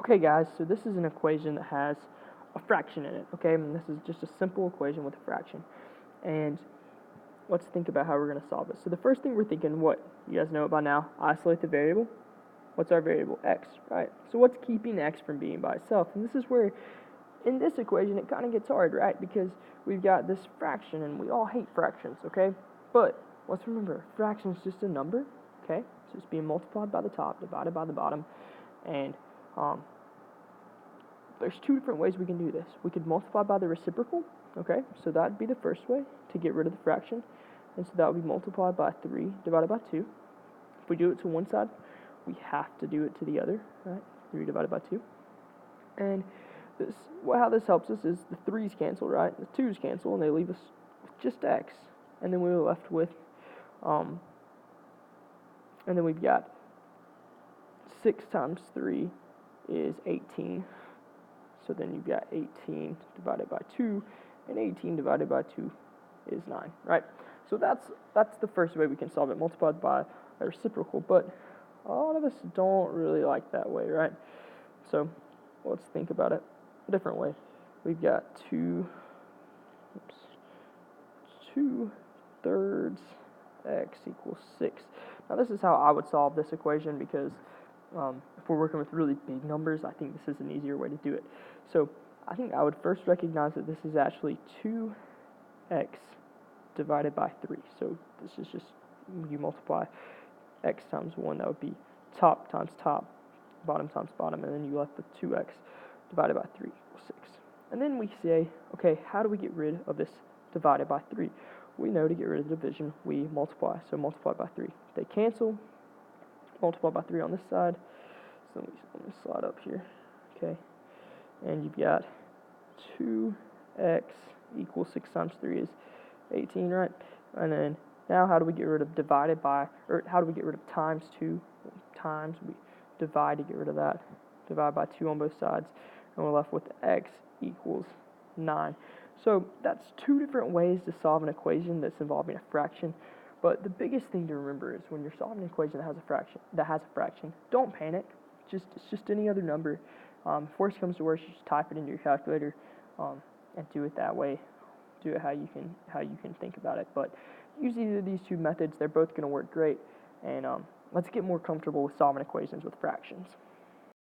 Okay guys, so this is an equation that has a fraction in it, okay? And this is just a simple equation with a fraction. And let's think about how we're going to solve it. So the first thing we're thinking, what? You guys know it by now. Isolate the variable. What's our variable? X, right? So what's keeping x from being by itself? And this is where, in this equation, it kind of gets hard, right? Because we've got this fraction, and we all hate fractions, okay? But let's remember, a fraction is just a number, okay? So it's being multiplied by the top, divided by the bottom, and there's two different ways we can do this. We could multiply by the reciprocal, okay? So that'd be the first way to get rid of the fraction. And so that would be multiplied by 3 divided by 2. If we do it to one side, we have to do it to the other, right? 3 divided by 2. And this, how this helps us is the 3's cancel, right? The 2's cancel, and they leave us with just x. And then we're left with, and then we've got 6 times 3 is 18. So then you've got 18 divided by 2, and 18 divided by 2 is 9, right? So that's the first way we can solve it, multiplied by a reciprocal, but a lot of us don't really like that way, right? So let's think about it a different way. We've got 2 thirds x equals 6. Now this is how I would solve this equation because if we're working with really big numbers, I think this is an easier way to do it. So I think I would first recognize that this is actually 2x divided by 3. So this is just, you multiply x times 1, that would be top times top, bottom times bottom, and then you left with 2x divided by 3 equals 6. And then we say, okay, how do we get rid of this divided by 3? We know to get rid of the division, we multiply. So multiply by 3. They cancel. Multiply by 3 on this side. So let me slide up here. Okay. And you've got 2x equals 6 times 3 is 18, right? And then now how do we get rid of divided by, or how do we get rid of times 2? Times, we divide to get rid of that. Divide by 2 on both sides. And we're left with x equals 9. So that's two different ways to solve an equation that's involving a fraction. But the biggest thing to remember is when you're solving an equation that has a fraction, don't panic. It's just any other number. If worse comes to worse, you just type it into your calculator and do it that way. Do it how you can think about it. But use either of these two methods. They're both going to work great. And let's get more comfortable with solving equations with fractions.